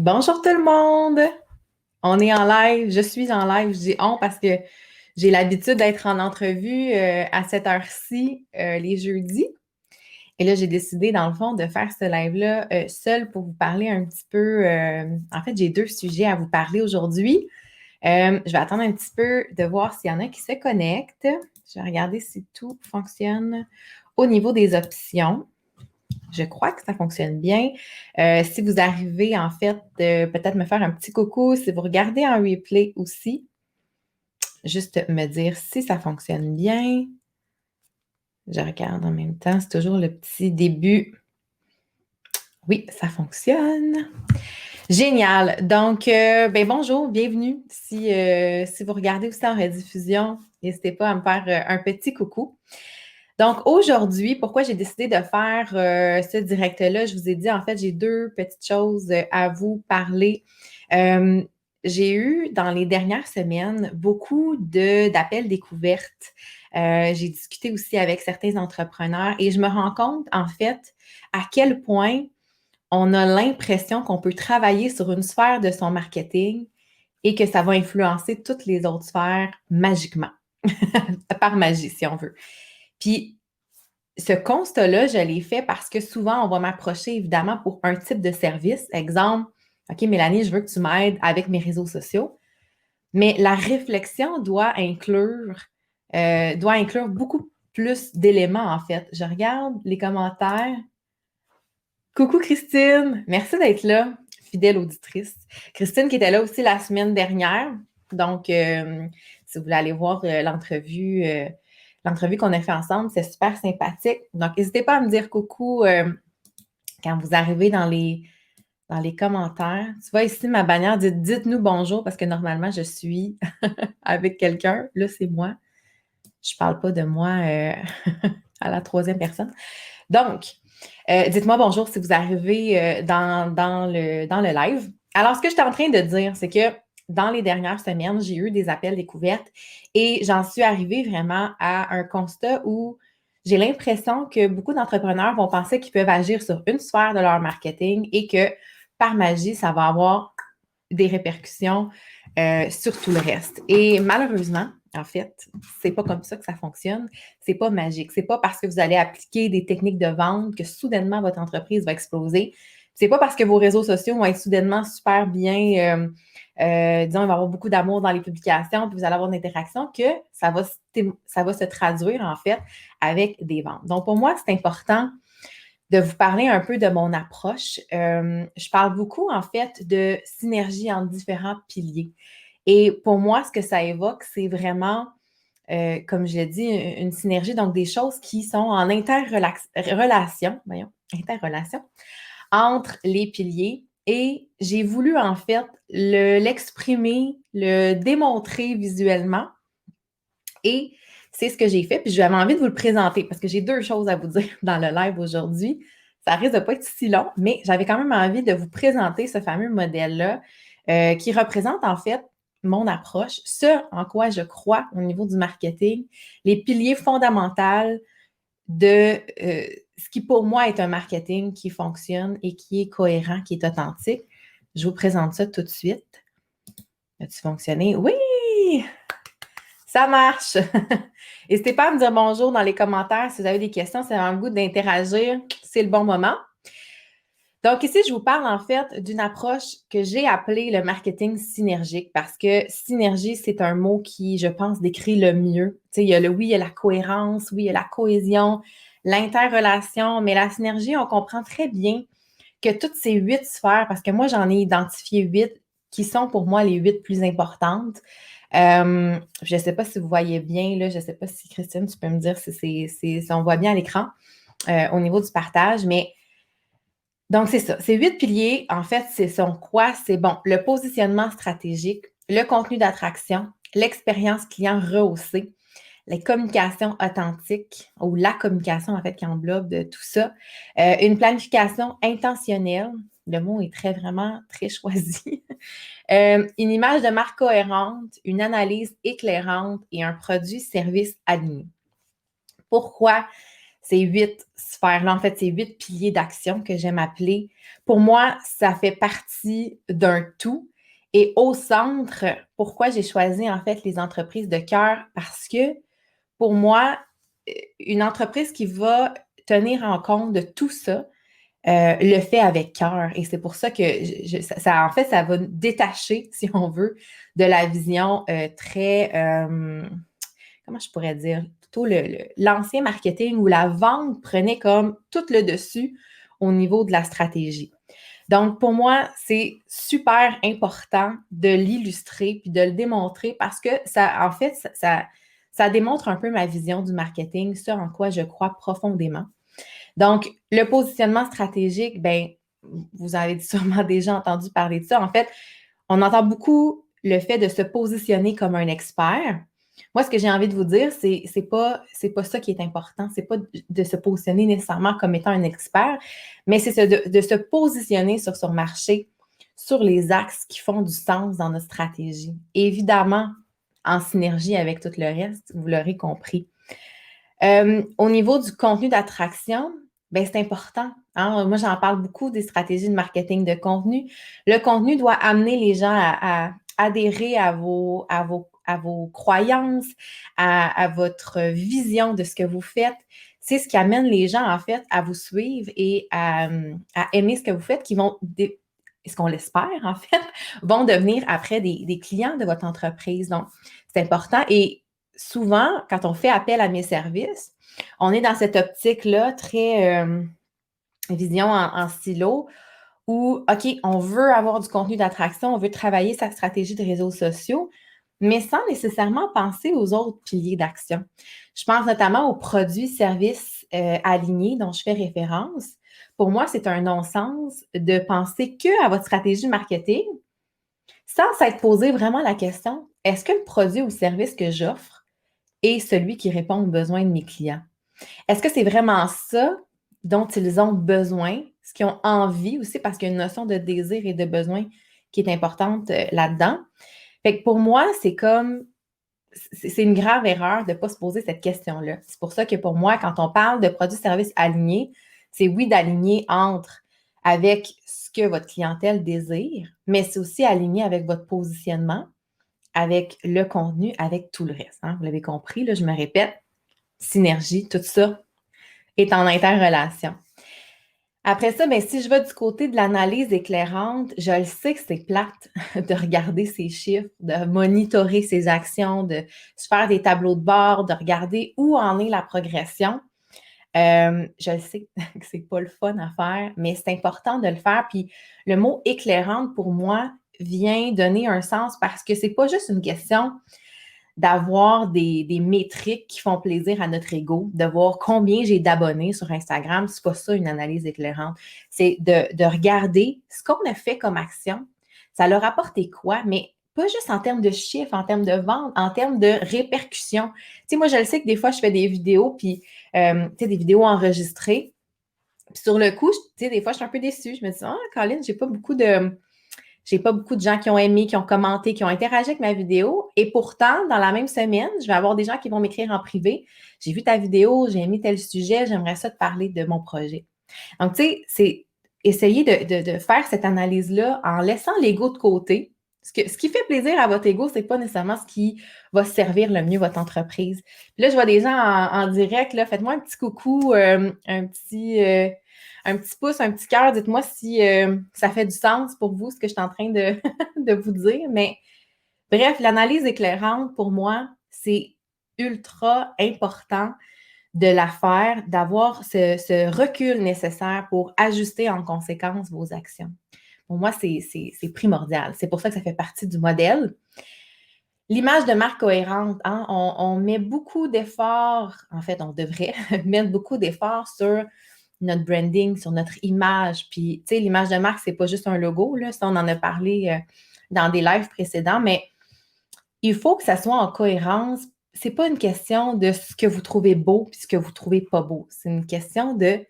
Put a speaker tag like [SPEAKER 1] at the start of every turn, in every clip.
[SPEAKER 1] Bonjour tout le monde! On est en live, je suis en live, je dis on parce que j'ai l'habitude d'être en entrevue à cette heure-ci les jeudis. Et là, j'ai décidé, dans le fond, de faire ce live-là seule pour vous parler un petit peu. En fait, j'ai deux sujets à vous parler aujourd'hui. Je vais attendre un petit peu de voir s'il y en a qui se connectent. Je vais regarder si tout fonctionne au niveau des options. Je crois que ça fonctionne bien. Si vous arrivez, en fait, peut-être me faire un petit coucou, si vous regardez en replay aussi, juste me dire si ça fonctionne bien. Je regarde en même temps, c'est toujours le petit début. Oui, ça fonctionne. Génial. Donc, bonjour, bienvenue. Si vous regardez aussi en rediffusion, n'hésitez pas à me faire un petit coucou. Donc, aujourd'hui, pourquoi j'ai décidé de faire ce direct-là? Je vous ai dit, en fait, j'ai deux petites choses à vous parler. Euh, j'ai eu, dans les dernières semaines, beaucoup d'appels découvertes. J'ai discuté aussi avec certains entrepreneurs et je me rends compte, en fait, à quel point on a l'impression qu'on peut travailler sur une sphère de son marketing et que ça va influencer toutes les autres sphères magiquement, par magie, si on veut. Puis, ce constat-là, je l'ai fait parce que souvent, on va m'approcher évidemment pour un type de service. Exemple, OK, Mélanie, je veux que tu m'aides avec mes réseaux sociaux. Mais la réflexion doit inclure beaucoup plus d'éléments, en fait. Je regarde les commentaires. Coucou Christine, merci d'être là, fidèle auditrice. Christine qui était là aussi la semaine dernière. Donc, si vous voulez aller voir l'entrevue qu'on a fait ensemble, c'est super sympathique. Donc, n'hésitez pas à me dire coucou quand vous arrivez dans les commentaires. Tu vois ici ma bannière, dites-nous bonjour parce que normalement, je suis avec quelqu'un. Là, c'est moi. Je ne parle pas de moi à la troisième personne. Donc, dites-moi bonjour si vous arrivez dans le live. Alors, ce que j'étais en train de dire, c'est que dans les dernières semaines, j'ai eu des appels découvertes et j'en suis arrivée vraiment à un constat où j'ai l'impression que beaucoup d'entrepreneurs vont penser qu'ils peuvent agir sur une sphère de leur marketing et que par magie, ça va avoir des répercussions sur tout le reste. Et malheureusement, en fait, c'est pas comme ça que ça fonctionne. C'est pas magique. C'est pas parce que vous allez appliquer des techniques de vente que soudainement votre entreprise va exploser. C'est pas parce que vos réseaux sociaux vont être soudainement super bien, disons, il va y avoir beaucoup d'amour dans les publications, puis vous allez avoir une interaction que ça va se traduire en fait avec des ventes. Donc pour moi, c'est important de vous parler un peu de mon approche. Je parle beaucoup, en fait, de synergie entre différents piliers. Et pour moi, ce que ça évoque, c'est vraiment, comme je l'ai dit, une synergie, donc des choses qui sont en interrelation entre les piliers. Et j'ai voulu, en fait, l'exprimer, le démontrer visuellement. Et c'est ce que j'ai fait. Puis j'avais envie de vous le présenter parce que j'ai deux choses à vous dire dans le live aujourd'hui. Ça risque de pas être si long, mais j'avais quand même envie de vous présenter ce fameux modèle-là qui représente en fait mon approche, ce en quoi je crois au niveau du marketing, les piliers fondamentaux de ce qui pour moi est un marketing qui fonctionne et qui est cohérent, qui est authentique. Je vous présente ça tout de suite. As-tu fonctionné? Oui! Ça marche! N'hésitez pas à me dire bonjour dans les commentaires si vous avez des questions, si vous avez le goût d'interagir, c'est le bon moment. Donc ici, je vous parle en fait d'une approche que j'ai appelée le marketing synergique parce que synergie, c'est un mot qui, je pense, décrit le mieux. Tu sais, oui, il y a la cohérence, oui, il y a la cohésion, l'interrelation, mais la synergie, on comprend très bien que toutes ces 8 sphères, parce que moi, j'en ai identifié 8 qui sont pour moi les 8 plus importantes. Je ne sais pas si vous voyez bien, là, je ne sais pas si Christine, tu peux me dire si on voit bien à l'écran au niveau du partage, mais donc c'est ça. Ces 8 piliers, en fait, sont quoi? C'est bon, le positionnement stratégique, le contenu d'attraction, l'expérience client rehaussée, les communications authentiques ou la communication, en fait, qui englobe de tout ça. Une planification intentionnelle. Le mot est vraiment très choisi. Une image de marque cohérente, une analyse éclairante et un produit-service aligné. Pourquoi ces 8 sphères-là, en fait, ces 8 piliers d'action que j'aime appeler, pour moi, ça fait partie d'un tout. Et au centre, pourquoi j'ai choisi, en fait, les entreprises de cœur? Parce que, pour moi, une entreprise qui va tenir en compte de tout ça, le fait avec cœur. Et c'est pour ça que en fait, ça va détacher, si on veut, de la vision très, comment je pourrais dire, plutôt l'ancien marketing où la vente prenait comme tout le dessus au niveau de la stratégie. Donc, pour moi, c'est super important de l'illustrer puis de le démontrer parce que ça, en fait, ça démontre un peu ma vision du marketing, ce en quoi je crois profondément. Donc, le positionnement stratégique, ben, vous avez sûrement déjà entendu parler de ça. En fait, on entend beaucoup le fait de se positionner comme un expert. Moi, ce que j'ai envie de vous dire, c'est pas ça qui est important. C'est pas de se positionner nécessairement comme étant un expert, mais c'est de se positionner sur son marché, sur les axes qui font du sens dans notre stratégie. Évidemment, en synergie avec tout le reste, vous l'aurez compris. Au niveau du contenu d'attraction, ben, c'est important. Hein? Moi, j'en parle beaucoup des stratégies de marketing de contenu. Le contenu doit amener les gens à adhérer à vos croyances, à votre vision de ce que vous faites. C'est ce qui amène les gens, en fait, à vous suivre et à aimer ce que vous faites, qui vont, ce qu'on l'espère, en fait, vont devenir après des clients de votre entreprise. Donc, c'est important. Et souvent, quand on fait appel à mes services, on est dans cette optique-là très vision en stylo où, OK, on veut avoir du contenu d'attraction, on veut travailler sa stratégie de réseaux sociaux, mais sans nécessairement penser aux autres piliers d'action. Je pense notamment aux produits, services alignés dont je fais référence. Pour moi, c'est un non-sens de penser que à votre stratégie marketing sans s'être posé vraiment la question, est-ce que le produit ou le service que j'offre est celui qui répond aux besoins de mes clients? Est-ce que c'est vraiment ça dont ils ont besoin, ce qu'ils ont envie aussi, parce qu'il y a une notion de désir et de besoin qui est importante là-dedans. Fait que pour moi, c'est une grave erreur de ne pas se poser cette question-là. C'est pour ça que pour moi, quand on parle de produits-services alignés, c'est oui d'aligner avec ce que votre clientèle désire, mais c'est aussi aligné avec votre positionnement, avec le contenu, avec tout le reste. Hein. Vous l'avez compris, là, je me répète, synergie, tout ça est en interrelation. Après ça, bien, si je vais du côté de l'analyse éclairante, je le sais que c'est plate de regarder ces chiffres, de monitorer ses actions, de se faire des tableaux de bord, de regarder où en est la progression. Je le sais que c'est pas le fun à faire, mais c'est important de le faire. Puis le mot éclairante, pour moi, vient donner un sens parce que c'est pas juste une question d'avoir des métriques qui font plaisir à notre ego, de voir combien j'ai d'abonnés sur Instagram. C'est pas ça une analyse éclairante. C'est de regarder ce qu'on a fait comme action. Ça leur a apporté quoi, mais pas juste en termes de chiffres, en termes de vente, en termes de répercussions. Tu sais, moi, je le sais que des fois, je fais des vidéos, puis, tu sais, des vidéos enregistrées. Puis sur le coup, tu sais, des fois, je suis un peu déçue. Je me dis, ah, Colin, j'ai pas beaucoup de gens qui ont aimé, qui ont commenté, qui ont interagi avec ma vidéo. Et pourtant, dans la même semaine, je vais avoir des gens qui vont m'écrire en privé. J'ai vu ta vidéo, j'ai aimé tel sujet, j'aimerais ça te parler de mon projet. Donc, tu sais, c'est essayer de faire cette analyse-là en laissant l'ego de côté. Ce qui fait plaisir à votre ego, c'est pas nécessairement ce qui va servir le mieux votre entreprise. Puis là, je vois des gens en direct, là, faites-moi un petit coucou, un petit pouce, un petit cœur. Dites-moi si ça fait du sens pour vous, ce que je suis en train de, de vous dire. Mais bref, l'analyse éclairante, pour moi, c'est ultra important de la faire, d'avoir ce recul nécessaire pour ajuster en conséquence vos actions. Pour moi, c'est primordial. C'est pour ça que ça fait partie du modèle. L'image de marque cohérente, hein, on met beaucoup d'efforts, en fait, on devrait mettre beaucoup d'efforts sur notre branding, sur notre image. Puis, tu sais, l'image de marque, c'est pas juste un logo, là. Ça, on en a parlé dans des lives précédents, mais il faut que ça soit en cohérence. C'est pas une question de ce que vous trouvez beau puis ce que vous trouvez pas beau. C'est une question de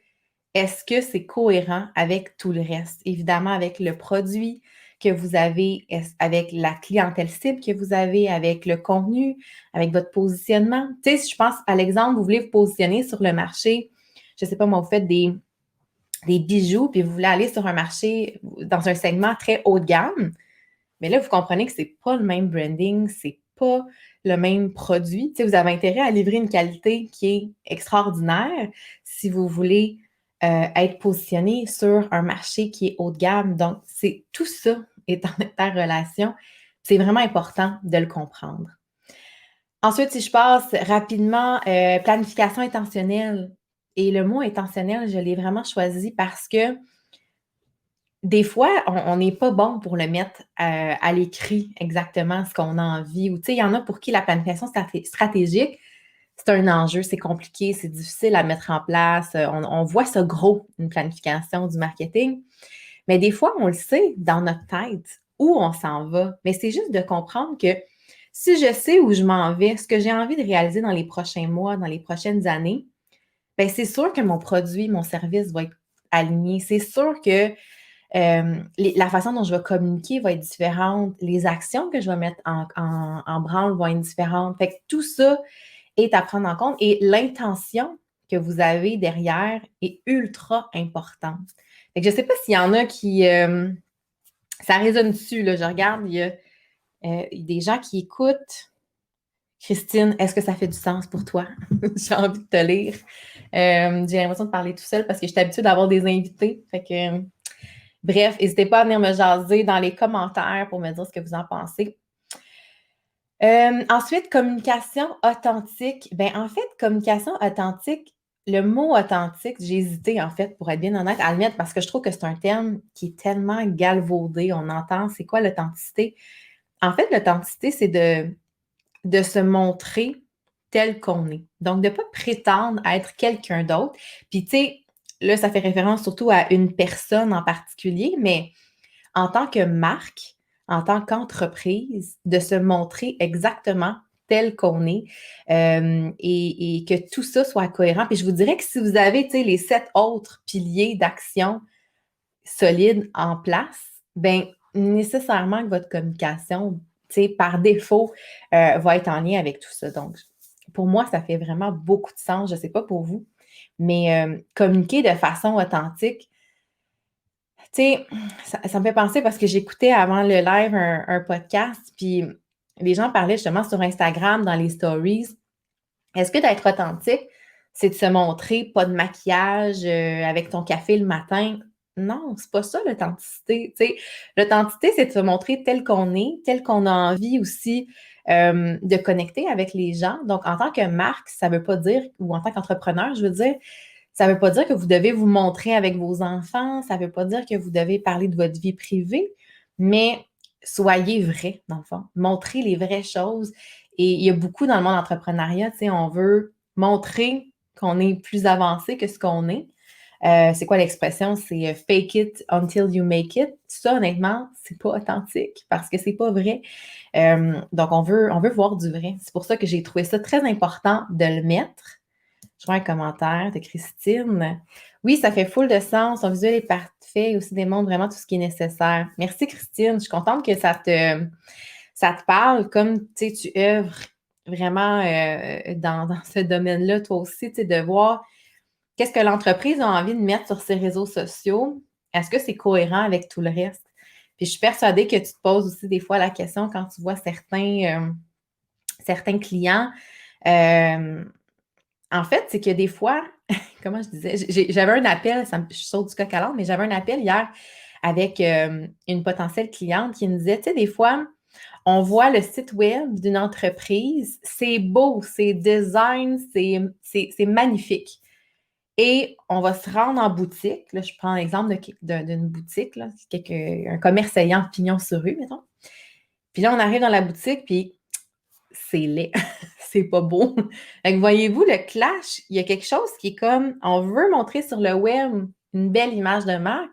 [SPEAKER 1] est-ce que c'est cohérent avec tout le reste? Évidemment, avec le produit que vous avez, avec la clientèle cible que vous avez, avec le contenu, avec votre positionnement. Tu sais, si je pense à l'exemple, vous voulez vous positionner sur le marché je sais pas moi, vous faites des bijoux, puis vous voulez aller sur un marché dans un segment très haut de gamme, mais là, vous comprenez que c'est pas le même branding, c'est pas le même produit. Tu sais, vous avez intérêt à livrer une qualité qui est extraordinaire si vous voulez être positionné sur un marché qui est haut de gamme. Donc, c'est tout ça est en interrelation. C'est vraiment important de le comprendre. Ensuite, si je passe rapidement, planification intentionnelle. Et le mot intentionnel, je l'ai vraiment choisi parce que des fois, on n'est pas bon pour le mettre à l'écrit exactement ce qu'on a envie. Ou tu sais, il y en a pour qui la planification stratégique, c'est un enjeu, c'est compliqué, c'est difficile à mettre en place. On voit ça gros, une planification du marketing. Mais des fois, on le sait dans notre tête où on s'en va. Mais c'est juste de comprendre que si je sais où je m'en vais, ce que j'ai envie de réaliser dans les prochains mois, dans les prochaines années, bien, c'est sûr que mon produit, mon service va être aligné. C'est sûr que la façon dont je vais communiquer va être différente. Les actions que je vais mettre en branle vont être différentes. Fait que tout ça est à prendre en compte et l'intention que vous avez derrière est ultra importante. Fait que je ne sais pas s'il y en a qui... ça résonne dessus, là. Je regarde, il y a des gens qui écoutent. Christine, est-ce que ça fait du sens pour toi? J'ai envie de te lire. J'ai l'impression de parler tout seul parce que je suis habituée d'avoir des invités. Fait que, bref, n'hésitez pas à venir me jaser dans les commentaires pour me dire ce que vous en pensez. Ensuite, communication authentique. Ben, en fait, communication authentique, le mot authentique, j'ai hésité, en fait, pour être bien honnête, à le mettre parce que je trouve que c'est un terme qui est tellement galvaudé. On entend, c'est quoi l'authenticité? En fait, l'authenticité, c'est de se montrer tel qu'on est. Donc, de ne pas prétendre être quelqu'un d'autre. Puis, tu sais, là, ça fait référence surtout à une personne en particulier, mais en tant que marque, en tant qu'entreprise, de se montrer exactement tel qu'on est et que tout ça soit cohérent. Puis je vous dirais que si vous avez, tu sais, les 7 autres piliers d'action solides en place, bien, nécessairement que votre communication, tu sais, par défaut, va être en lien avec tout ça. Donc, pour moi, ça fait vraiment beaucoup de sens. Je ne sais pas pour vous, mais communiquer de façon authentique, tu sais, ça me fait penser parce que j'écoutais avant le live un podcast, puis les gens parlaient justement sur Instagram dans les stories. Est-ce que d'être authentique, c'est de se montrer pas de maquillage avec ton café le matin? Non, c'est pas ça l'authenticité. Tu sais, l'authenticité, c'est de se montrer tel qu'on a envie aussi de connecter avec les gens. Donc, en tant que marque, ça veut pas dire, ou en tant qu'entrepreneur, je veux dire, ça ne veut pas dire que vous devez vous montrer avec vos enfants, ça ne veut pas dire que vous devez parler de votre vie privée, mais soyez vrai, dans le fond. Montrez les vraies choses. Et il y a beaucoup dans le monde entrepreneuriat, tu sais, on veut montrer qu'on est plus avancé que ce qu'on est. C'est quoi l'expression? C'est fake it until you make it. Ça, honnêtement, c'est pas authentique parce que c'est pas vrai. Donc, on veut voir du vrai. C'est pour ça que j'ai trouvé ça très important de le mettre. Je vois un commentaire de Christine. Oui, ça fait full de sens. Son visuel est parfait et aussi démontre vraiment tout ce qui est nécessaire. Merci, Christine. Je suis contente que ça te parle comme tu œuvres vraiment dans ce domaine-là, toi aussi, de voir qu'est-ce que l'entreprise a envie de mettre sur ses réseaux sociaux. Est-ce que c'est cohérent avec tout le reste? Puis je suis persuadée que tu te poses aussi des fois la question quand tu vois certains clients. En fait, c'est que des fois, comment je disais, j'avais un appel, je saute du coq à l'âne, mais j'avais un appel hier avec une potentielle cliente qui me disait, tu sais, des fois, on voit le site web d'une entreprise, c'est beau, c'est design, c'est magnifique. Et on va se rendre en boutique. Là, je prends l'exemple d'une boutique, là, un commerce ayant pignon sur rue, mettons. Puis là, on arrive dans la boutique, puis c'est laid. C'est pas beau. Fait que voyez-vous, le clash, il y a quelque chose qui est comme, on veut montrer sur le web une belle image de marque,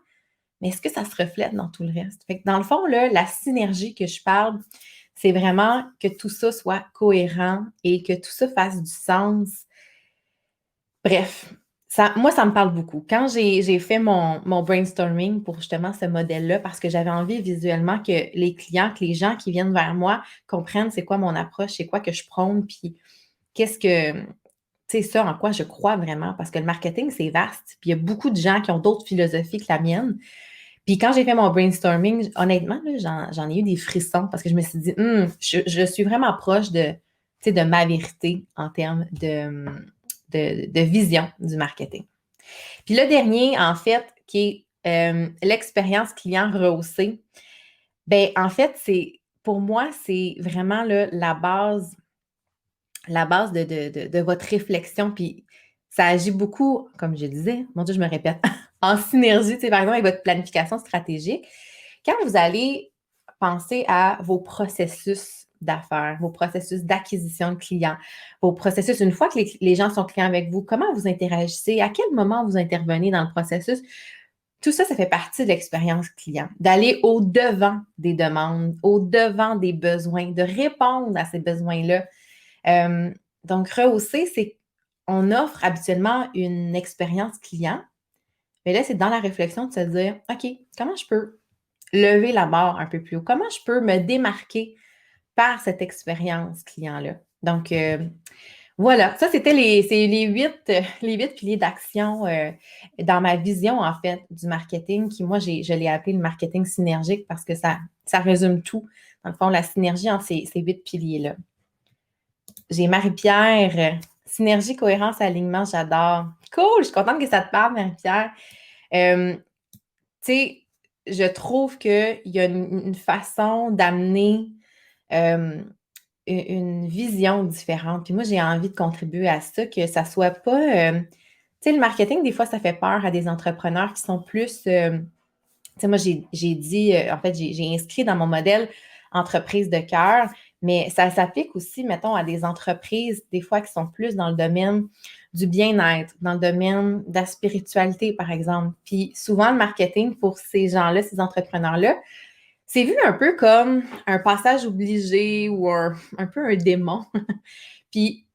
[SPEAKER 1] mais est-ce que ça se reflète dans tout le reste? Fait que dans le fond, là, la synergie que je parle, c'est vraiment que tout ça soit cohérent et que tout ça fasse du sens. Bref, moi, ça me parle beaucoup. Quand j'ai fait mon brainstorming pour justement ce modèle-là, parce que j'avais envie visuellement que les clients, que les gens qui viennent vers moi comprennent c'est quoi mon approche, c'est quoi que je prône, puis qu'est-ce que, tu sais, ça en quoi je crois vraiment, parce que le marketing, c'est vaste. Puis il y a beaucoup de gens qui ont d'autres philosophies que la mienne. Puis quand j'ai fait mon brainstorming, honnêtement, là, j'en ai eu des frissons parce que je me suis dit, je suis vraiment proche de, tu sais, de ma vérité en termes de vision du marketing. Puis le dernier, en fait, qui est l'expérience client rehaussée, ben en fait, pour moi, c'est vraiment là, la base de votre réflexion. Puis ça agit beaucoup, comme je disais, mon Dieu, je me répète, en synergie, tu sais, par exemple, avec votre planification stratégique. Quand vous allez penser à vos processus d'affaires, vos processus d'acquisition de clients, vos processus, une fois que les gens sont clients avec vous, comment vous interagissez, à quel moment vous intervenez dans le processus, tout ça, ça fait partie de l'expérience client, d'aller au-devant des demandes, au-devant des besoins, de répondre à ces besoins-là. Euh, donc, rehausser, c'est qu'on offre habituellement une expérience client, mais là, c'est dans la réflexion de se dire, OK, comment je peux lever la barre un peu plus haut? Comment je peux me démarquer par cette expérience client-là? Donc, voilà, ça, c'était les huit piliers d'action dans ma vision, en fait, du marketing, qui, moi, je l'ai appelé le marketing synergique parce que ça résume tout. Dans le fond, la synergie entre ces 8 piliers-là. J'ai Marie-Pierre, synergie, cohérence, alignement, j'adore. Cool, je suis contente que ça te parle, Marie-Pierre. Tu sais, je trouve qu'il y a une façon d'amener une vision différente. Puis moi, j'ai envie de contribuer à ça, que ça soit pas... tu sais, le marketing, des fois, ça fait peur à des entrepreneurs qui sont plus... tu sais, moi, j'ai dit... en fait, j'ai inscrit dans mon modèle entreprise de cœur, mais ça s'applique aussi, mettons, à des entreprises, des fois, qui sont plus dans le domaine du bien-être, dans le domaine de la spiritualité, par exemple. Puis souvent, le marketing, pour ces gens-là, ces entrepreneurs-là, c'est vu un peu comme un passage obligé ou un peu un démon. Puis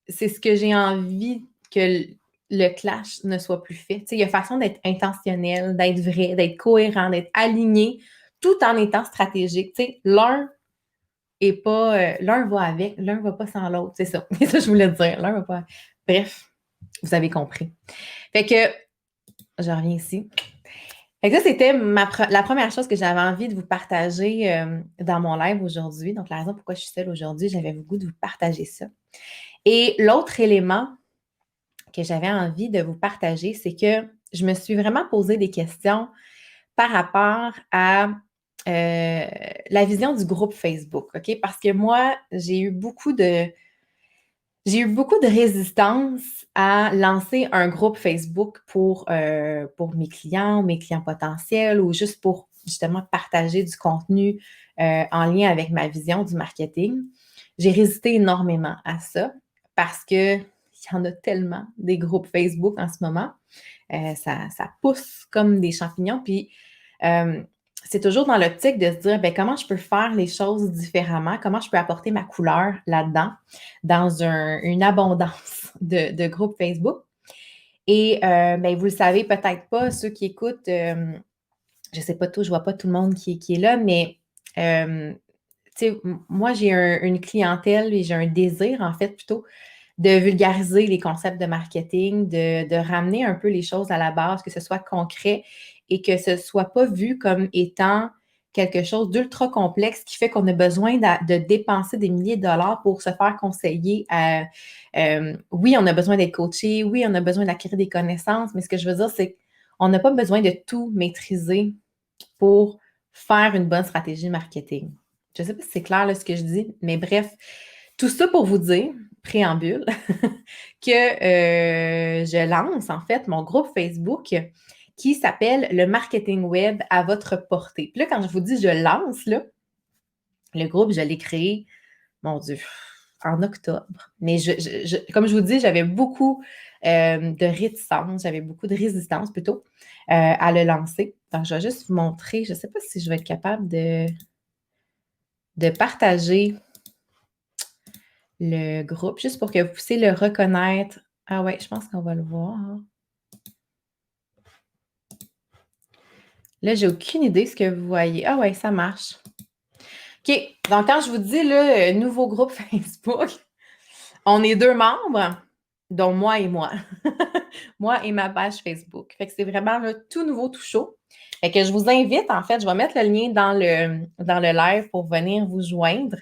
[SPEAKER 1] c'est ce que j'ai envie que le clash ne soit plus fait. Tu sais, il y a façon d'être intentionnel, d'être vrai, d'être cohérent, d'être aligné, tout en étant stratégique. Tu sais, l'un va avec, l'un va pas sans l'autre. C'est ça. C'est ça que je voulais dire. L'un va pas. Bref, vous avez compris. Fait que, je reviens ici. Fait que ça, c'était la première chose que j'avais envie de vous partager dans mon live aujourd'hui. Donc, la raison pourquoi je suis seule aujourd'hui, j'avais le goût de vous partager ça. Et l'autre élément que j'avais envie de vous partager, c'est que je me suis vraiment posé des questions par rapport à la vision du groupe Facebook, OK? Parce que moi, j'ai eu beaucoup de résistance à lancer un groupe Facebook pour mes clients potentiels ou juste pour justement partager du contenu en lien avec ma vision du marketing. J'ai résisté énormément à ça parce que il y en a tellement des groupes Facebook en ce moment. Ça pousse comme des champignons. Puis c'est toujours dans l'optique de se dire, bien, comment je peux faire les choses différemment, comment je peux apporter ma couleur là-dedans, dans une abondance de groupes Facebook. Et bien, vous le savez peut-être pas, ceux qui écoutent, je ne sais pas tout, je ne vois pas tout le monde qui est là, mais tu sais, moi, j'ai une clientèle et j'ai un désir, en fait, plutôt, de vulgariser les concepts de marketing, de ramener un peu les choses à la base, que ce soit concret et que ce ne soit pas vu comme étant quelque chose d'ultra complexe qui fait qu'on a besoin de dépenser des milliers de dollars pour se faire conseiller. Oui, on a besoin d'être coaché, oui, on a besoin d'acquérir des connaissances, mais ce que je veux dire, c'est qu'on n'a pas besoin de tout maîtriser pour faire une bonne stratégie marketing. Je ne sais pas si c'est clair là, ce que je dis, mais bref, tout ça pour vous dire, préambule, que je lance en fait mon groupe Facebook qui s'appelle le marketing web à votre portée. Puis là, quand je vous dis je lance, là, le groupe, je l'ai créé, mon Dieu, en octobre. Mais comme je vous dis, j'avais beaucoup de réticence, j'avais beaucoup de résistance plutôt à le lancer. Donc, je vais juste vous montrer, je ne sais pas si je vais être capable de partager le groupe, juste pour que vous puissiez le reconnaître. Ah ouais, je pense qu'on va le voir. Là, j'ai aucune idée ce que vous voyez. Ah ouais, ça marche. OK. Donc, quand je vous dis le nouveau groupe Facebook, on est 2 membres. dont moi et moi. Moi et ma page Facebook. Fait que c'est vraiment là, tout nouveau, tout chaud. Fait que je vous invite, en fait, je vais mettre le lien dans le live pour venir vous joindre.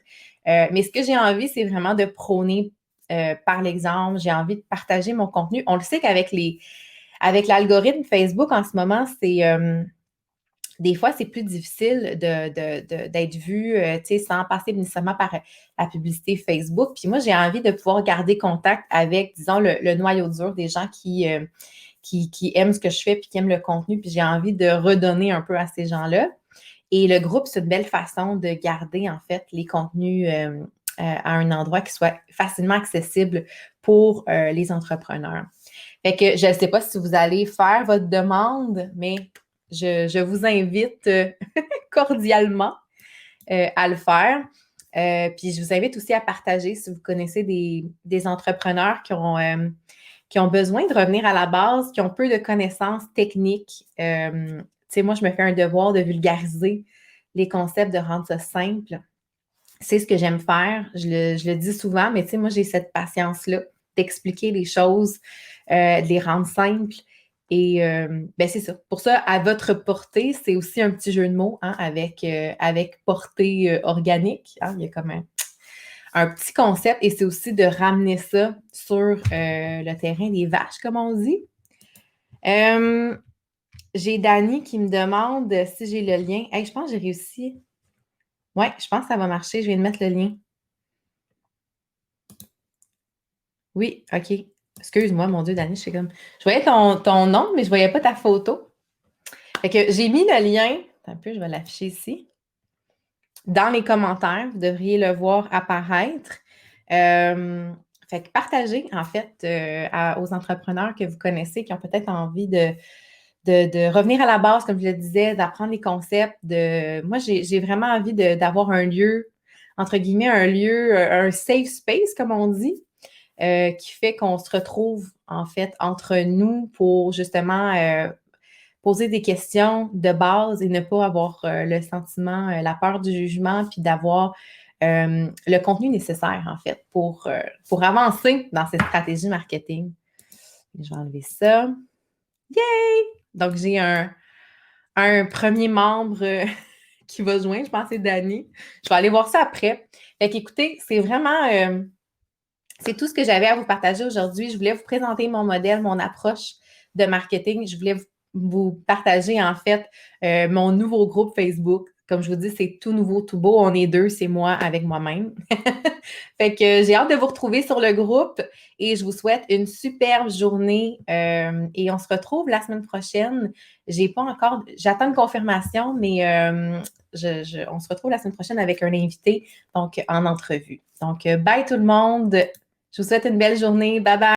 [SPEAKER 1] Mais ce que j'ai envie, c'est vraiment de prôner par l'exemple. J'ai envie de partager mon contenu. On le sait avec l'algorithme Facebook en ce moment, c'est des fois, c'est plus difficile d'être vu, sans passer nécessairement par la publicité Facebook. Puis moi, j'ai envie de pouvoir garder contact avec, disons, le noyau dur des gens qui aiment ce que je fais puis qui aiment le contenu. Puis j'ai envie de redonner un peu à ces gens-là. Et le groupe, c'est une belle façon de garder, en fait, les contenus à un endroit qui soit facilement accessible pour les entrepreneurs. Fait que je ne sais pas si vous allez faire votre demande, mais je vous invite cordialement à le faire. Puis je vous invite aussi à partager si vous connaissez des entrepreneurs qui ont besoin de revenir à la base, qui ont peu de connaissances techniques. Tu sais, moi, je me fais un devoir de vulgariser les concepts, de rendre ça simple. C'est ce que j'aime faire. Je le dis souvent, mais tu sais, moi, j'ai cette patience-là d'expliquer les choses, de les rendre simples. Et ben c'est ça. Pour ça, à votre portée, c'est aussi un petit jeu de mots hein, avec portée organique. Hein, il y a comme un petit concept et c'est aussi de ramener ça sur le terrain des vaches, comme on dit. J'ai Dani qui me demande si j'ai le lien. Hey, je pense que j'ai réussi. Oui, je pense que ça va marcher. Je viens de mettre le lien. Oui, OK. Excuse-moi, mon Dieu, Dani, je suis comme. Je voyais ton nom, mais je ne voyais pas ta photo. Fait que j'ai mis le lien. Un peu, je vais l'afficher ici. Dans les commentaires, vous devriez le voir apparaître. Fait que partagez, en fait, aux entrepreneurs que vous connaissez qui ont peut-être envie de revenir à la base, comme je le disais, d'apprendre les concepts. Moi, j'ai vraiment envie d'avoir un lieu, entre guillemets, un lieu, un safe space, comme on dit, qui fait qu'on se retrouve, en fait, entre nous pour justement poser des questions de base et ne pas avoir le sentiment, la peur du jugement, puis d'avoir le contenu nécessaire, en fait, pour avancer dans cette stratégie marketing. Je vais enlever ça. Yay! Donc, j'ai un premier membre qui va se joindre, je pense que c'est Dani. Je vais aller voir ça après. Fait qu'écoutez, c'est vraiment... c'est tout ce que j'avais à vous partager aujourd'hui. Je voulais vous présenter mon modèle, mon approche de marketing. Je voulais vous partager, en fait, mon nouveau groupe Facebook. Comme je vous dis, c'est tout nouveau, tout beau. On est deux, c'est moi avec moi-même. Fait que j'ai hâte de vous retrouver sur le groupe et je vous souhaite une superbe journée. Et on se retrouve la semaine prochaine. J'attends une confirmation, mais on se retrouve la semaine prochaine avec un invité, donc en entrevue. Donc, bye tout le monde. Je vous souhaite une belle journée. Bye bye.